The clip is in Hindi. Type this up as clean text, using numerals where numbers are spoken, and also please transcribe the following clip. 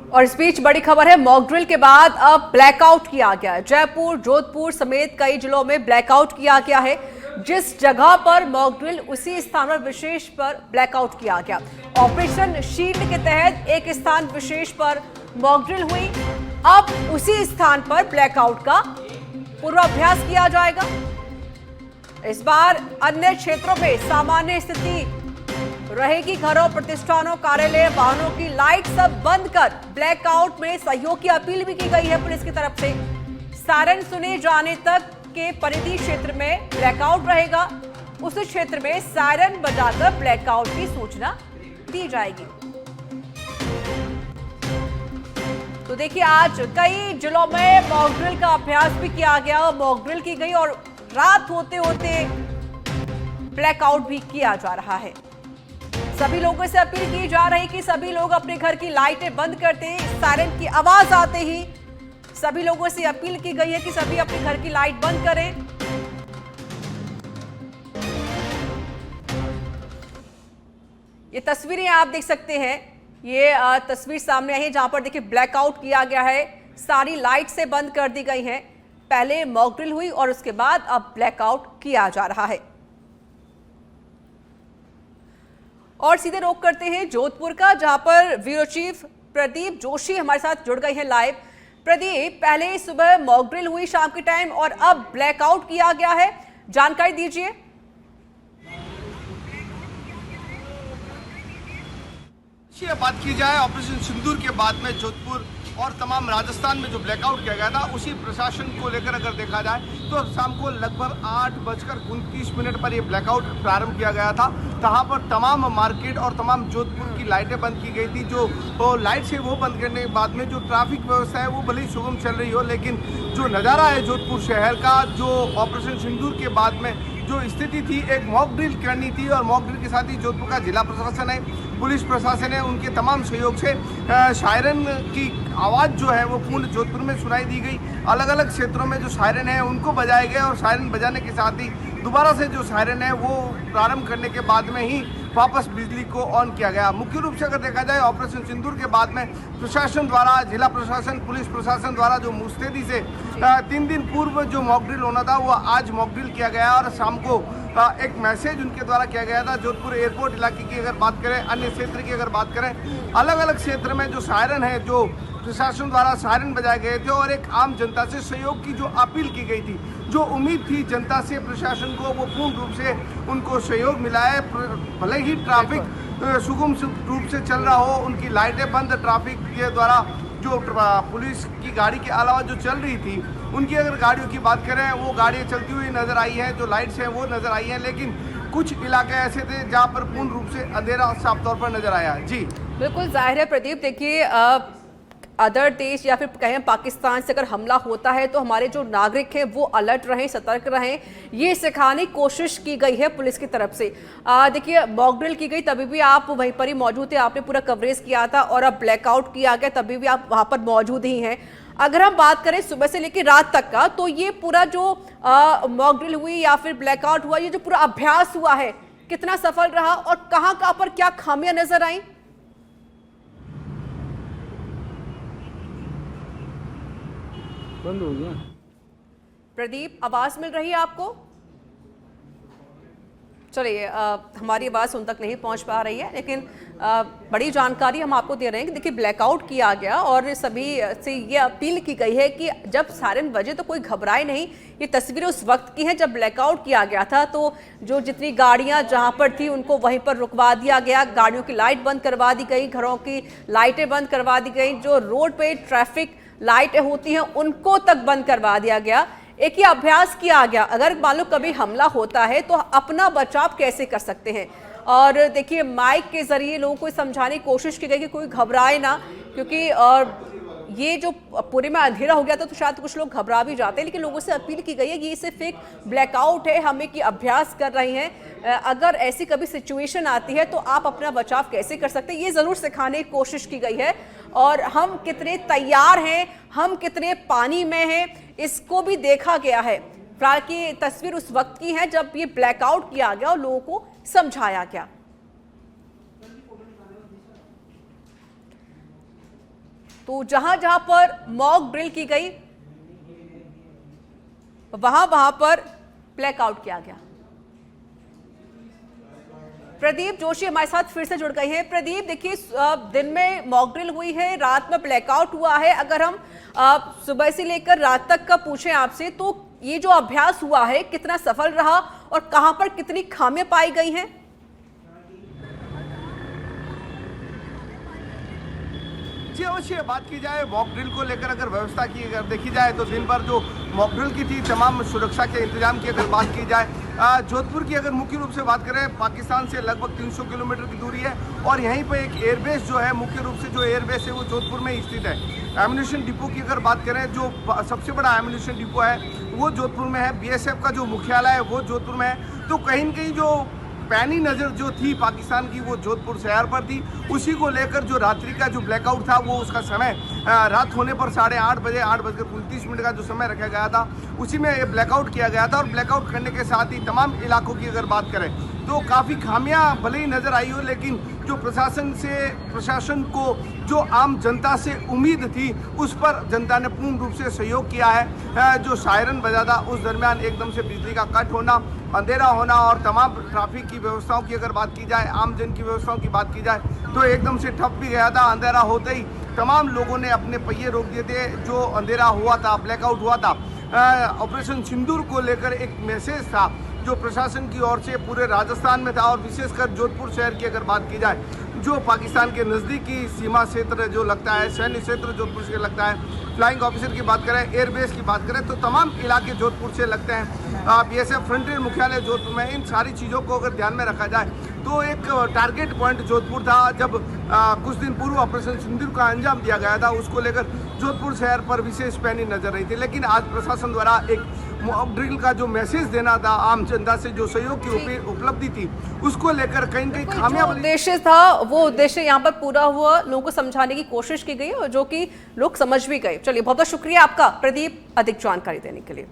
और इस बीच बड़ी खबर है, मॉक ड्रिल के बाद अब ब्लैकआउट किया गया है। जयपुर, जोधपुर समेत कई जिलों में ब्लैकआउट किया गया है। जिस जगह पर मॉक ड्रिल, उसी स्थान पर विशेष पर ब्लैकआउट किया गया। ऑपरेशन शील्ड के तहत एक स्थान विशेष पर मॉक ड्रिल हुई। अब उसी स्थान पर ब्लैकआउट का पूर्वाभ्यास किया जाएगा। इस बार अन्य क्षेत्रों में सामान्य स्थिति रहेगी। घरों, प्रतिष्ठानों, कार्यालय, वाहनों की लाइट सब बंद कर ब्लैकआउट में सहयोग की अपील भी की गई है पुलिस की तरफ से। सायरन सुने जाने तक के परिधि क्षेत्र में ब्लैकआउट रहेगा। उस क्षेत्र में सायरन बजाकर ब्लैकआउट की सूचना दी जाएगी। तो देखिए, आज कई जिलों में मॉक ड्रिल का अभ्यास भी किया गया, मॉक ड्रिल की गई और रात होते होते ब्लैकआउट भी किया जा रहा है। सभी लोगों से अपील की जा रही कि सभी लोग अपने घर की लाइटें बंद करते हैं। सायरन की आवाज आते ही सभी लोगों से अपील की गई है कि सभी अपने घर की लाइट बंद करें। ये तस्वीरें आप देख सकते हैं। ये तस्वीर सामने आई है जहां पर देखिए ब्लैकआउट किया गया है। सारी लाइट से बंद कर दी गई हैं। पहले मॉक ड्रिल हुई और उसके बाद अब ब्लैकआउट किया जा रहा है। और सीधे रुख करते हैं जोधपुर का, जहां पर ब्यूरो चीफ प्रदीप जोशी हमारे साथ जुड़ गए हैं लाइव। प्रदीप, पहले सुबह मॉक ड्रिल हुई शाम के टाइम और अब ब्लैकआउट किया गया है, जानकारी दीजिए। बात की जाए ऑपरेशन सिंदूर के बाद में जोधपुर और तमाम राजस्थान में जो ब्लैकआउट किया गया था, उसी प्रशासन को लेकर अगर देखा जाए तो शाम को लगभग 8:29 पर यह ब्लैकआउट प्रारंभ किया गया था। जहाँ पर तमाम मार्केट और तमाम जोधपुर की लाइटें बंद की गई थी। जो लाइट से वो बंद करने के बाद में जो ट्रैफिक व्यवस्था है वो भले ही सुगम चल रही हो, लेकिन जो नज़ारा है जोधपुर शहर का, जो ऑपरेशन सिंदूर के बाद में जो स्थिति थी, एक मॉक ड्रिल करनी थी और मॉक ड्रिल के साथ ही जोधपुर का जिला प्रशासन है, पुलिस प्रशासन है, उनके तमाम सहयोग से सायरन की आवाज़ जो है वो पूर्ण जोधपुर में सुनाई दी गई। अलग अलग क्षेत्रों में जो सायरन है उनको बजाए गए और सायरन बजाने के साथ ही दोबारा से जो सायरन है वो प्रारंभ करने के बाद में ही वापस बिजली को ऑन किया गया। मुख्य रूप से अगर देखा जाए ऑपरेशन सिंदूर के बाद में प्रशासन द्वारा, जिला प्रशासन, पुलिस प्रशासन द्वारा जो मुस्तैदी से 3 दिन पूर्व जो मॉक ड्रिल होना था वो आज मॉक ड्रिल किया गया और शाम को एक मैसेज उनके द्वारा किया गया था। जोधपुर एयरपोर्ट इलाके की अगर बात करें, अन्य क्षेत्र की अगर बात करें, अलग अलग क्षेत्र में जो सायरन है, जो प्रशासन द्वारा सायरन बजाए गए थे और एक आम जनता से सहयोग की जो अपील की गई थी, जो उम्मीद थी जनता से प्रशासन को, वो पूर्ण रूप से उनको सहयोग मिला है। भले ही ट्रैफिक सुगम रूप से चल रहा हो, उनकी लाइटें बंद, ट्रैफिक के द्वारा जो पुलिस की गाड़ी के अलावा जो चल रही थी, उनकी अगर गाड़ियों की बात करें, वो गाड़ियाँ चलती हुई नजर आई हैं, जो लाइट्स हैं वो नजर आई हैं, लेकिन कुछ इलाके ऐसे थे जहाँ पर पूर्ण रूप से अंधेरा साफ तौर पर नजर आया। जी बिल्कुल, जाहिर है प्रदीप, देखिए अदर देश या फिर कहें पाकिस्तान से अगर हमला होता है तो हमारे जो नागरिक हैं वो अलर्ट रहें, सतर्क रहें, ये सिखाने की कोशिश की गई है पुलिस की तरफ से। देखिए, मॉक ड्रिल की गई तभी भी आप वहीं पर ही मौजूद थे, आपने पूरा कवरेज किया था, और अब ब्लैकआउट किया गया तभी भी आप वहाँ पर मौजूद ही हैं। अगर हम बात करें सुबह से लेकर रात तक का, तो ये पूरा जो मॉक ड्रिल हुई या फिर ब्लैकआउट हुआ, ये जो पूरा अभ्यास हुआ है, कितना सफल रहा और कहाँ पर क्या खामियां नजर आई? बंद हो गया। प्रदीप, आवाज मिल रही है आपको? चलिए, हमारी आवाज़ उन तक नहीं पहुंच पा रही है, लेकिन बड़ी जानकारी हम आपको दे रहे हैं कि देखिए ब्लैकआउट किया गया और सभी से ये अपील की गई है कि जब सायरन बजे तो कोई घबराए नहीं। ये तस्वीरें उस वक्त की हैं जब ब्लैकआउट किया गया था, तो जो जितनी गाड़ियां जहां पर थी उनको वहीं पर रुकवा दिया गया, गाड़ियों की लाइट बंद करवा दी गई, घरों की लाइटें बंद करवा दी गई, जो रोड पे ट्रैफिक लाइटें होती हैं उनको तक बंद करवा दिया गया। एक ही अभ्यास किया गया, अगर मान लो कभी हमला होता है तो अपना बचाव कैसे कर सकते हैं। और देखिए, माइक के जरिए लोगों को समझाने की कोशिश की गई कि कोई घबराए ना, क्योंकि ये जो पूरे में अंधेरा हो गया था तो शायद कुछ लोग घबरा भी जाते हैं, लेकिन लोगों से अपील की गई है कि ये सिर्फ एक ब्लैकआउट है, हम एक अभ्यास कर रहे हैं, अगर ऐसी कभी सिचुएशन आती है तो आप अपना बचाव कैसे कर सकते हैं, ये ज़रूर सिखाने की कोशिश की गई है। और हम कितने तैयार हैं, हम कितने पानी में हैं, इसको भी देखा गया है। फिलहाल की तस्वीर उस वक्त की है जब ये ब्लैकआउट किया गया और लोगों को समझाया गया। तो जहां जहां पर मॉक ड्रिल की गई वहां पर ब्लैकआउट किया गया। प्रदीप जोशी हमारे साथ फिर से जुड़ गए हैं। प्रदीप, देखिए दिन में मॉक ड्रिल हुई है, रात में ब्लैकआउट हुआ है। अगर हम सुबह से लेकर रात तक का पूछें आपसे, तो ये जो अभ्यास हुआ है कितना सफल रहा और कहां पर कितनी खामियां पाई गई हैं? जी अवश्य बात की जाए मॉक ड्रिल को लेकर, अगर व्यवस्था की अगर देखी जाए तो दिन भर जो मॉक ड्रिल की थी, तमाम सुरक्षा के इंतजाम की अगर बात की जाए, जोधपुर की अगर मुख्य रूप से बात करें, पाकिस्तान से लगभग 300 किलोमीटर की दूरी है और यहीं पर एक एयरबेस जो है, मुख्य रूप से जो एयरबेस है वो जोधपुर में स्थित है। एम्यूनिशन डिपो की अगर बात करें, जो सबसे बड़ा एम्यूनिशन डिपो है वो जोधपुर में है। बीएसएफ का जो मुख्यालय है वो जोधपुर में है। तो कहीं न कहीं जो पैनी नज़र जो थी पाकिस्तान की वो जोधपुर शहर पर थी। उसी को लेकर जो रात्रि का जो ब्लैकआउट था वो उसका समय रात होने पर 8:30 बजे 8:29 का जो समय रखा गया था उसी में ये ब्लैकआउट किया गया था। और ब्लैकआउट करने के साथ ही तमाम इलाकों की अगर बात करें तो काफ़ी खामियां भले ही नज़र आई हो, लेकिन जो प्रशासन को जो आम जनता से उम्मीद थी उस पर जनता ने पूर्ण रूप से सहयोग किया है। जो सायरन बजा था उस दरमियान एकदम से बिजली का कट होना, अंधेरा होना और तमाम ट्रैफिक की व्यवस्थाओं की अगर बात की जाए, आम जन की व्यवस्थाओं की बात की जाए तो एकदम से ठप भी गया था। अंधेरा होते ही तमाम लोगों ने अपने पहिए रोक दिए थे। जो अंधेरा हुआ था, ब्लैकआउट हुआ था, ऑपरेशन सिंदूर को लेकर एक मैसेज था जो प्रशासन की ओर से पूरे राजस्थान में था और विशेषकर जोधपुर शहर की अगर बात की जाए, जो पाकिस्तान के नज़दीकी सीमा क्षेत्र जो लगता है, सैन्य क्षेत्र जोधपुर से लगता है। फ्लाइंग ऑफिसर की बात करें, एयरबेस की बात करें तो तमाम इलाके जोधपुर से लगते हैं। बीएसएफ फ्रंटियर मुख्यालय जोधपुर में, इन सारी चीज़ों को अगर ध्यान में रखा जाए तो एक टारगेट पॉइंट जोधपुर था। जब कुछ दिन पूर्व ऑपरेशन सिंदूर का अंजाम दिया गया था, उसको लेकर जोधपुर शहर पर विशेष पैनी नजर रही थी। लेकिन आज प्रशासन द्वारा एक मॉक ड्रिल का जो मैसेज देना था, आम जनता से जो सहयोग की उपलब्धि थी, उसको लेकर कहीं न कहीं खामियां उद्देश्य था वो उद्देश्य यहाँ पर पूरा हुआ। लोगों को समझाने की कोशिश की गई और जो कि लोग समझ भी गए। चलिए, बहुत बहुत शुक्रिया आपका प्रदीप, अधिक जानकारी देने के लिए।